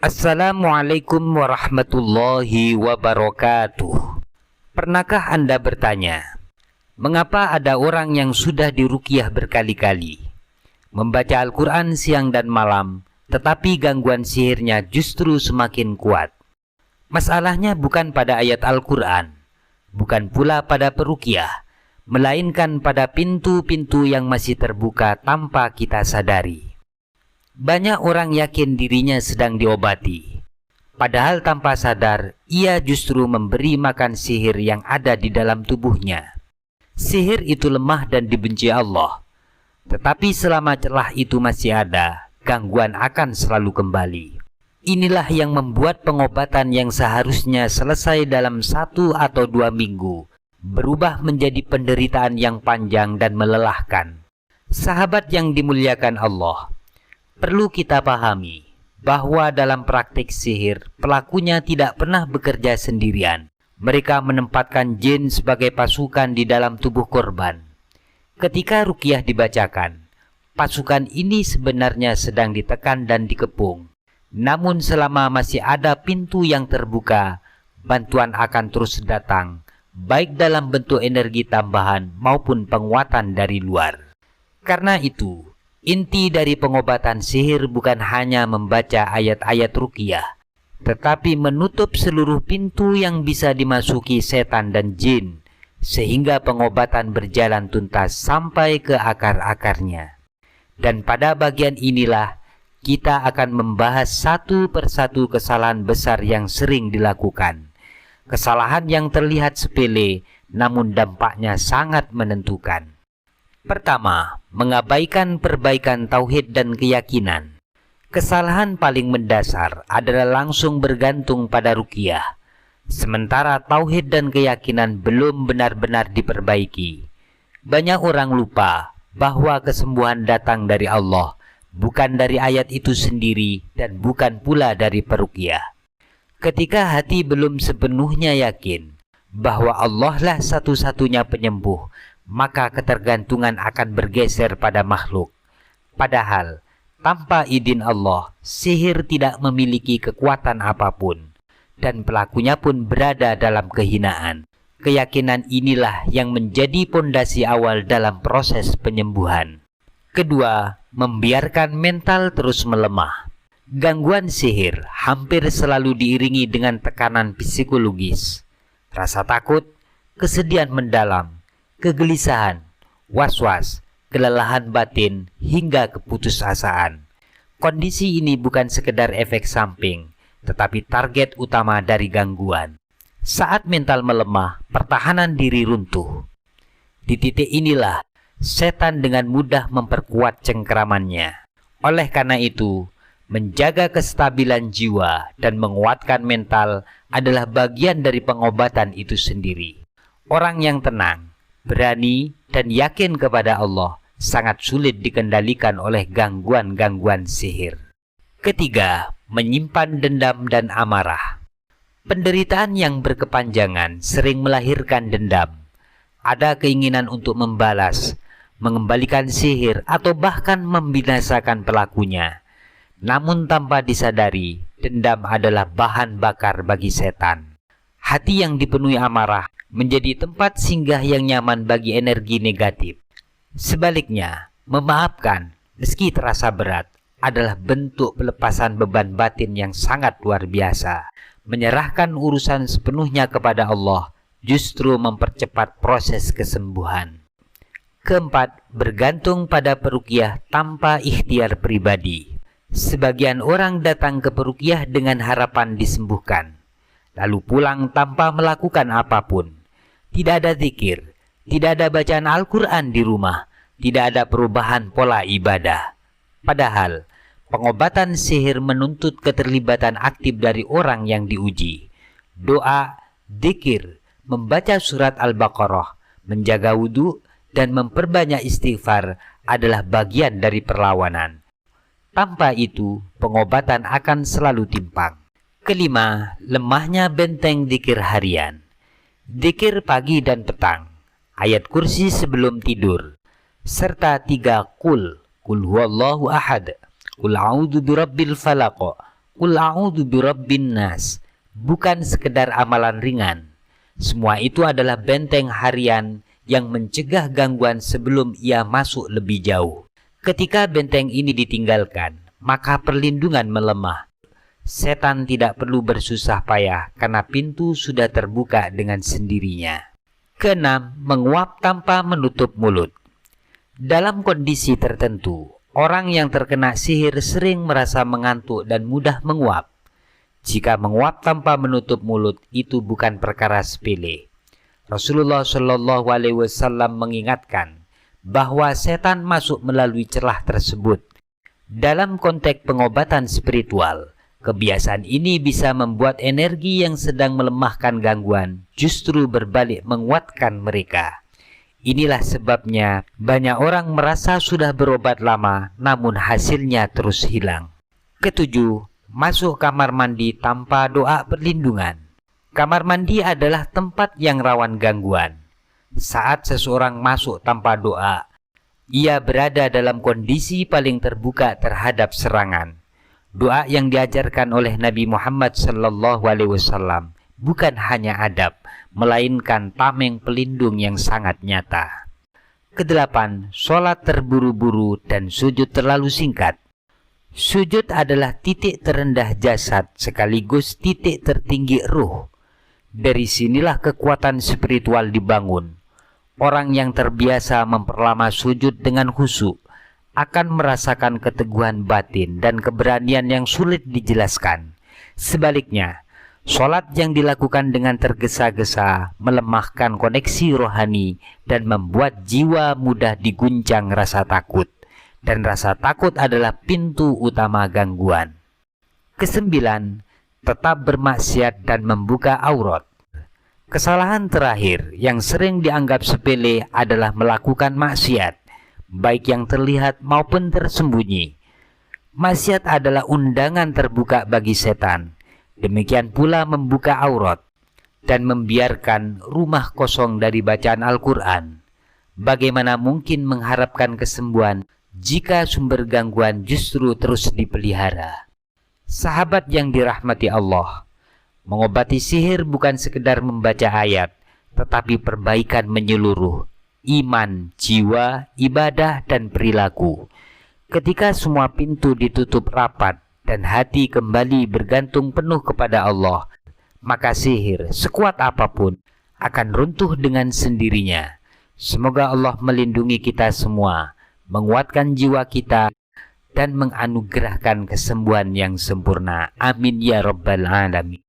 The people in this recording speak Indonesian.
Assalamualaikum warahmatullahi wabarakatuh. Pernahkah Anda bertanya, mengapa ada orang yang sudah diruqyah berkali-kali, membaca Al-Quran siang dan malam, tetapi gangguan sihirnya justru semakin kuat? Masalahnya bukan pada ayat Al-Quran, bukan pula pada peruqyah, melainkan pada pintu-pintu yang masih terbuka tanpa kita sadari. Banyak orang yakin dirinya sedang diobati, padahal tanpa sadar ia justru memberi makan sihir yang ada di dalam tubuhnya. Sihir itu lemah dan dibenci Allah, tetapi selama celah itu masih ada, gangguan akan selalu kembali. Inilah yang membuat pengobatan yang seharusnya selesai dalam 1 atau 2 minggu berubah menjadi penderitaan yang panjang dan melelahkan. Sahabat yang dimuliakan Allah, perlu kita pahami bahwa dalam praktik sihir, pelakunya tidak pernah bekerja sendirian. Mereka menempatkan jin sebagai pasukan di dalam tubuh korban. Ketika ruqyah dibacakan, pasukan ini sebenarnya sedang ditekan dan dikepung. Namun selama masih ada pintu yang terbuka, bantuan akan terus datang, baik dalam bentuk energi tambahan maupun penguatan dari luar. Karena itu, inti dari pengobatan sihir bukan hanya membaca ayat-ayat ruqyah, tetapi menutup seluruh pintu yang bisa dimasuki setan dan jin, sehingga pengobatan berjalan tuntas sampai ke akar-akarnya. Dan pada bagian inilah kita akan membahas satu persatu kesalahan besar yang sering dilakukan. Kesalahan yang terlihat sepele, namun dampaknya sangat menentukan. Pertama, mengabaikan perbaikan tauhid dan keyakinan. Kesalahan paling mendasar adalah langsung bergantung pada ruqyah, sementara tauhid dan keyakinan belum benar-benar diperbaiki. Banyak orang lupa bahwa kesembuhan datang dari Allah, bukan dari ayat itu sendiri dan bukan pula dari peruqyah. Ketika hati belum sepenuhnya yakin bahwa Allah lah satu-satunya penyembuh, maka ketergantungan akan bergeser pada makhluk. Padahal, tanpa izin Allah, sihir tidak memiliki kekuatan apapun, dan pelakunya pun berada dalam kehinaan. Keyakinan inilah yang menjadi pondasi awal dalam proses penyembuhan. Kedua, membiarkan mental terus melemah. Gangguan sihir hampir selalu diiringi dengan tekanan psikologis, rasa takut, kesedihan mendalam, kegelisahan, was-was, kelelahan batin, hingga keputusasaan. Kondisi ini bukan sekedar efek samping, tetapi target utama dari gangguan. Saat mental melemah, pertahanan diri runtuh. Di titik inilah, setan dengan mudah memperkuat cengkeramannya. Oleh karena itu, menjaga kestabilan jiwa dan menguatkan mental adalah bagian dari pengobatan itu sendiri. Orang yang tenang, berani, dan yakin kepada Allah sangat sulit dikendalikan oleh gangguan-gangguan sihir. Ketiga, menyimpan dendam dan amarah. Penderitaan yang berkepanjangan sering melahirkan dendam. Ada keinginan untuk membalas, mengembalikan sihir, atau bahkan membinasakan pelakunya. Namun tanpa disadari, dendam adalah bahan bakar bagi setan. Hati yang dipenuhi amarah menjadi tempat singgah yang nyaman bagi energi negatif. Sebaliknya, memaafkan meski terasa berat adalah bentuk pelepasan beban batin yang sangat luar biasa. Menyerahkan urusan sepenuhnya kepada Allah justru mempercepat proses kesembuhan. Keempat, bergantung pada peruqyah tanpa ikhtiar pribadi. Sebagian orang datang ke peruqyah dengan harapan disembuhkan, lalu pulang tanpa melakukan apapun. Tidak ada zikir, tidak ada bacaan Al-Quran di rumah, tidak ada perubahan pola ibadah. Padahal, pengobatan sihir menuntut keterlibatan aktif dari orang yang diuji. Doa, zikir, membaca surat Al-Baqarah, menjaga wudhu, dan memperbanyak istighfar adalah bagian dari perlawanan. Tanpa itu, pengobatan akan selalu timpang. Kelima, lemahnya benteng zikir harian. Zikir pagi dan petang, ayat kursi sebelum tidur, serta 3 kul huwallahu ahad, kul a'udzu birabbil falaq, Qul a'udzu birabbin nas, bukan sekedar amalan ringan. Semua itu adalah benteng harian yang mencegah gangguan sebelum ia masuk lebih jauh. Ketika benteng ini ditinggalkan, maka perlindungan melemah. Setan tidak perlu bersusah payah karena pintu sudah terbuka dengan sendirinya. Keenam, menguap tanpa menutup mulut. Dalam kondisi tertentu, orang yang terkena sihir sering merasa mengantuk dan mudah menguap. Jika menguap tanpa menutup mulut, itu bukan perkara sepele. Rasulullah Shallallahu Alaihi Wasallam mengingatkan bahwa setan masuk melalui celah tersebut. Dalam konteks pengobatan spiritual, kebiasaan ini bisa membuat energi yang sedang melemahkan gangguan justru berbalik menguatkan mereka. Inilah sebabnya banyak orang merasa sudah berobat lama namun hasilnya terus hilang. Ketujuh, masuk kamar mandi tanpa doa perlindungan. Kamar mandi adalah tempat yang rawan gangguan. Saat seseorang masuk tanpa doa, ia berada dalam kondisi paling terbuka terhadap serangan. Doa yang diajarkan oleh Nabi Muhammad SAW bukan hanya adab, melainkan tameng pelindung yang sangat nyata. Kedelapan, sholat terburu-buru dan sujud terlalu singkat. Sujud adalah titik terendah jasad sekaligus titik tertinggi ruh. Dari sinilah kekuatan spiritual dibangun. Orang yang terbiasa memperlama sujud dengan khusyuk akan merasakan keteguhan batin dan keberanian yang sulit dijelaskan. Sebaliknya, sholat yang dilakukan dengan tergesa-gesa melemahkan koneksi rohani dan membuat jiwa mudah diguncang rasa takut. Dan rasa takut adalah pintu utama gangguan. Kesembilan, tetap bermaksiat dan membuka aurat. Kesalahan terakhir yang sering dianggap sepele adalah melakukan maksiat, baik yang terlihat maupun tersembunyi. Maksiat adalah undangan terbuka bagi setan. Demikian pula membuka aurat dan membiarkan rumah kosong dari bacaan Al-Quran. Bagaimana mungkin mengharapkan kesembuhan jika sumber gangguan justru terus dipelihara? Sahabat yang dirahmati Allah, mengobati sihir bukan sekedar membaca ayat, tetapi perbaikan menyeluruh, iman, jiwa, ibadah, dan perilaku. Ketika semua pintu ditutup rapat dan hati kembali bergantung penuh kepada Allah, maka sihir sekuat apapun akan runtuh dengan sendirinya. Semoga Allah melindungi kita semua, menguatkan jiwa kita, dan menganugerahkan kesembuhan yang sempurna. Amin ya Rabbal Alamin.